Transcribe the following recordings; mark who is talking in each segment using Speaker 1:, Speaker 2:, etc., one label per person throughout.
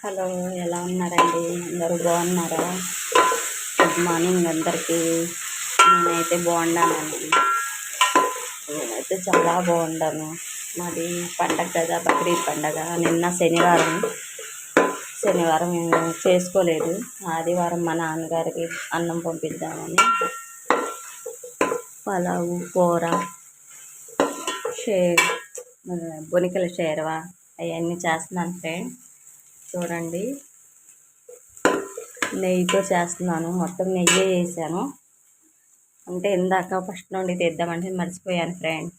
Speaker 1: Hello, ఎలా ఉన్నారండి? అందరూ బాగున్నారా? గుడ్ మార్నింగ్ అందరికీ. నేనైతే బాగున్నానండి. నేనైతే చాలా బాగున్నాను. మాది పండగ కదా, బక్రీద్ పండగ. నిన్న శనివారం చేసుకోలేదు. ఆదివారం మా నాన్నగారికి అన్నం పంపిద్దామని పలావు, కూర, బొనికల షేర్వా అవన్నీ చేస్తున్నాను ఫ్రెండ్. చూడండి, నెయ్యితో చేస్తున్నాను. మొత్తం నెయ్యి వేసాను. అంటే ఇందాక ఫస్ట్ నుండి తెద్దామంటే మర్చిపోయాను ఫ్రెండ్.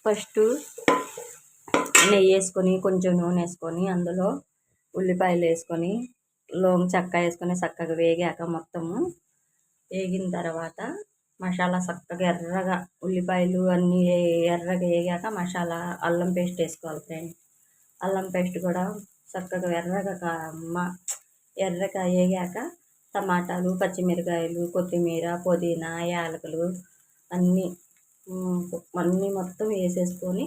Speaker 1: ఫస్ట్ నెయ్యి వేసుకొని కొంచెం నూనె వేసుకొని అందులో ఉల్లిపాయలు వేసుకొని చెక్క వేసుకొని చక్కగా వేగాక మొత్తము వేగిన తర్వాత మసాలా చక్కగా ఎర్రగా ఉల్లిపాయలు అన్నీ ఎర్రగా వేగాక మసాలా అల్లం పేస్ట్ వేసుకోవాలి ఫ్రెండ్. అల్లం పేస్ట్ కూడా చక్కగా ఎర్రగా వేగాక టమాటాలు, పచ్చిమిరకాయలు, కొత్తిమీర, పుదీనా, యాలకులు అన్నీ మొత్తం వేసేసుకొని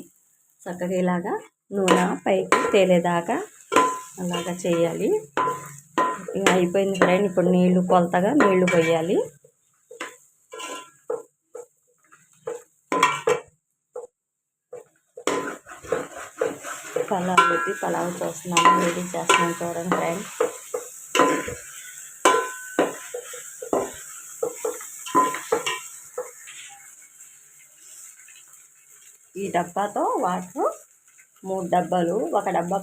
Speaker 1: చక్కగా ఇలాగా నూనె పైకి తేలేదాకా అలాగా చేయాలి. ఇంకా అయిపోయింది ఫ్రెండ్. ఇప్పుడు కొలతగా నీళ్లు పోయాలి. పలావ్ చేస్తున్నాను, రెడీ చేస్తున్నాను. చూడండి ఫ్రెండ్. ఈ డబ్బాతో వాటర్ 3 డబ్బాలు, ఒక డబ్బా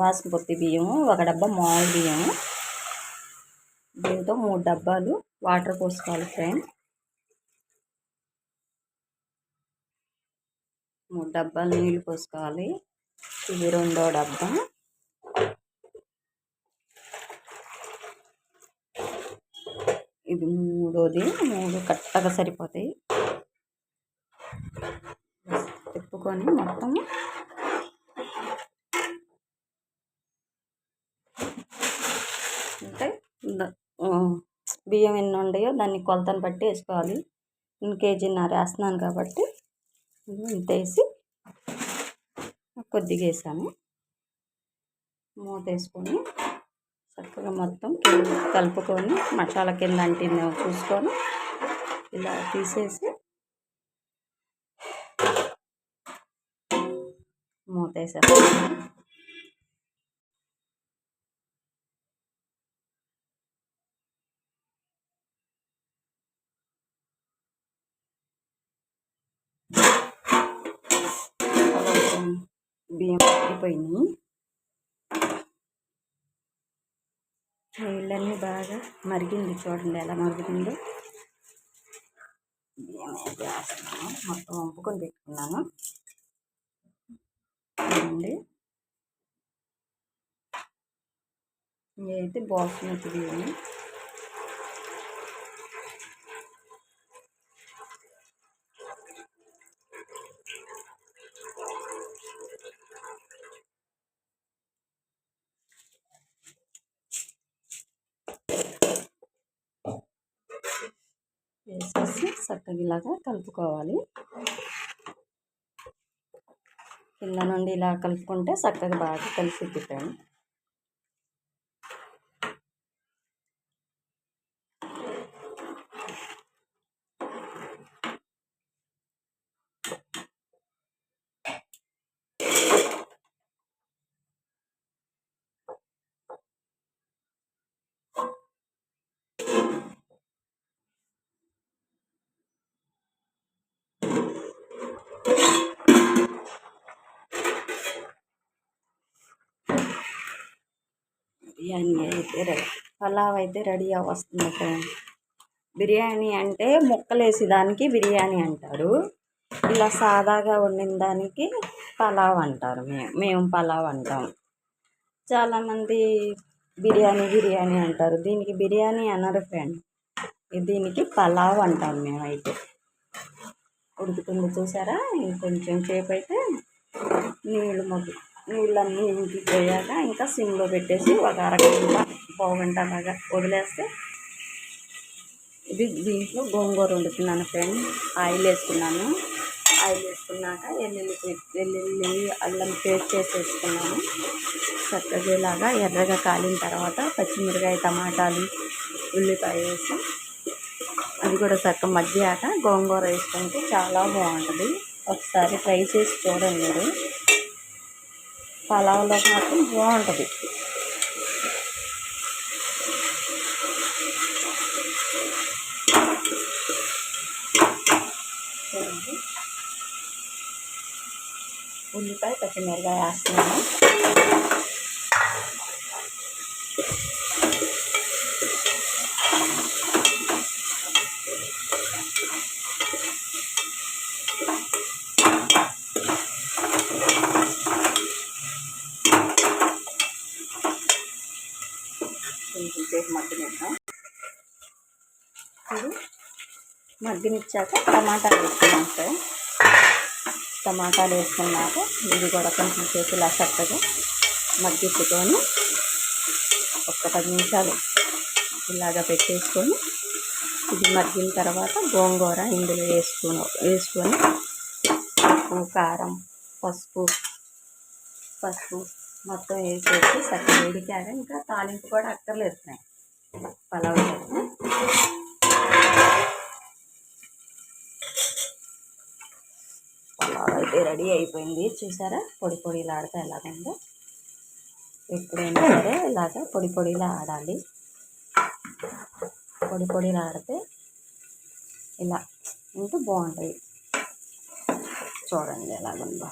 Speaker 1: బాస్మతి బియ్యము, ఒక డబ్బా మామూలు బియ్యము. దీంతో 3 డబ్బాలు వాటర్ పోసుకోవాలి ఫ్రెండ్. 3 డబ్బాలు నీళ్ళు పోసుకోవాలి. ఇది 2వ డబ్బా. ఇది 3వది. 3 కరెక్ట్గా సరిపోతాయి. తిప్పుకొని మొత్తం అంటే బియ్యం ఎన్ని ఉన్నాయో దాన్ని కొలతను బట్టి వేసుకోవాలి. కేజీన్నర వేస్తున్నాను కాబట్టి ఇంత వేసి కొద్దిగా వేసాను. మూత వేసుకొని చక్కగా మొత్తం కలుపుకొని మసాలా కింద అంటిందేమో చూసుకొని ఇలా తీసేసి మూత వేసేస్తాను. బియ్యం పట్టిపోయినాయి. నీళ్ళన్నీ బాగా మరిగింది. చూడండి ఎలా మరుగుతుందో. బియ్యం అయితే వేస్తున్నాను. మొత్తం వంపుకొని పెట్టుకున్నాను అండి. ఇవైతే బాస్మతి బియ్యం. వేసేసి చక్కగా ఇలాగా కలుపుకోవాలి. కింద నుండి ఇలా కలుపుకుంటే చక్కగా బాగా కలిసి తిప్పాను. బిర్యానీ అయితే రెడీ. పలావ్ అయితే రెడీ వస్తుంది ఫ్రెండ్. బిర్యానీ అంటే ముక్కలేసి దానికి బిర్యానీ అంటారు. ఇలా సాదాగా వండిన దానికి పలావ్ అంటారు. మేము పలావ్ అంటాం. చాలామంది బిర్యానీ అంటారు. దీనికి బిర్యానీ అనరు ఫ్రెండ్. దీనికి పలావ్ అంటాం మేమైతే. ఉడుకుతుంది చూసారా? ఇంకొంచెం సేపు అయితే నీళ్ళన్నీ ఇంకిపోయాక ఇంకా సిమ్లో పెట్టేసి ఒక అరగంట, పావుగంట అలాగా వదిలేస్తే దీంట్లో గోంగూర వండుతున్నాను ఫ్రెండ్. ఆయిల్ వేసుకున్నాను. ఆయిల్ వేసుకున్నాక వెల్లుల్లి అల్లం పేస్ట్ వేసేసుకున్నాను. చక్కగా ఇలాగా ఎర్రగా కాలిన తర్వాత పచ్చిమిరకాయ టమాటాలు ఉల్లిపాయ వేసి అది కూడా చక్కగా మగ్గాక గోంగూర వేసుకుంటే చాలా బాగుంటుంది. ఒకసారి ట్రై చేసి చూడండి మీరు. పలావ్లో మాత్రం బాగుంటుంది. చూడండి, ఉల్లిపాయ పచ్చిమిరకాయ వేస్తున్నాను. కొంచెం సేపు మగ్గనిద్దాం. ఇది మగ్గనిచ్చాక టమాటాలు వేసుకున్నాం సార్. టమాటాలు వేసుకున్నాక ఇది కూడా కొంచెం సేపు ఇలా చక్కగా మగ్గించుకొని ఒక 10 నిమిషాలు ఇలాగా పెట్టేసుకొని ఇది మగ్గిన తర్వాత గోంగూర ఇందులో వేసుకొని ఉప్పు కారం పసుపు మొత్తం వేసేసి చక్కగా ఉడికాక ఇంకా తాలింపు కూడా అక్కర్లేదు పలావ్. పలావ్ అయితే రెడీ అయిపోయింది. చూసారా పొడి పొడిలాడితే ఎలాగందో. ఎప్పుడైనా సరే ఇలాగ పొడిలా ఆడాలి. పొడిలా ఆడితే ఇలా ఉంటే బాగుంటుంది. చూడండి ఎలాగుందో.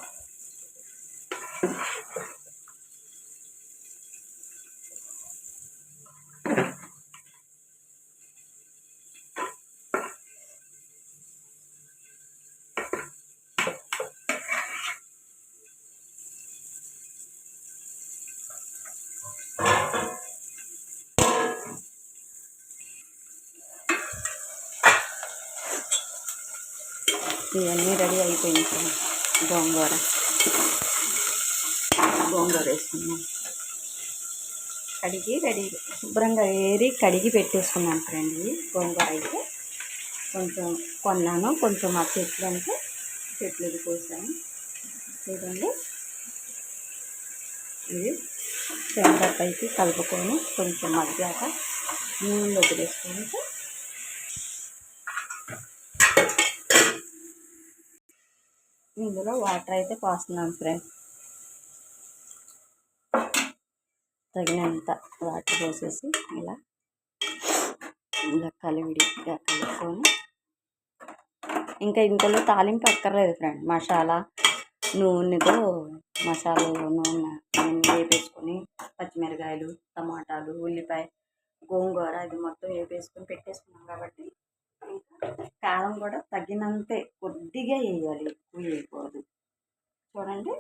Speaker 1: ఇవన్నీ రెడీ అయిపోయింది ఫ్రెండ్. గోంగూర వేసుకున్నాం. శుభ్రంగా కడిగి పెట్టేసుకున్నాను ఫ్రెండ్. గోంగూర అయితే కొంచెం కొన్నాను, కొంచెం ఆ చెట్లది కోసాను. చూడండి, ఇది శనగపైకి కలుపుకొని కొంచెం మగ్గాక నూనెలో వదిలేసుకుంటే ఇందులో వాటర్ అయితే పోస్తున్నాను ఫ్రెండ్. తగినంత వాటర్ పోసేసి ఇలా కలివిడిగా కలుపుకొని ఇంకా ఇందులో తాలింపు అక్కర్లేదు ఫ్రెండ్. నూనె వేపేసుకొని పచ్చిమిరకాయలు టమాటాలు ఉల్లిపాయ గోంగూర ఇది మొత్తం వేపేసుకొని పెట్టేసుకున్నాం కాబట్టి కారం కూడా తగినంతే కొద్దిగా వేయాలి, ఎక్కువ వేయకూడదు. చూడండి,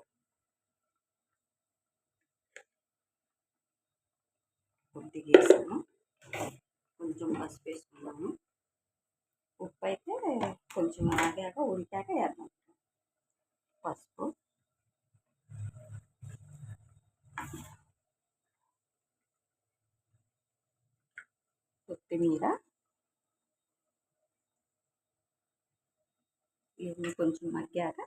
Speaker 1: కొద్దిగా వేసాము. కొంచెం పసుపు వేసుకున్నాము. ఉప్పు అయితే కొంచెం ఆగాక ఉడికాక వేద్దాం. పసుపు, కొత్తిమీర, ఇవన్నీ కొంచెం మగ్గాక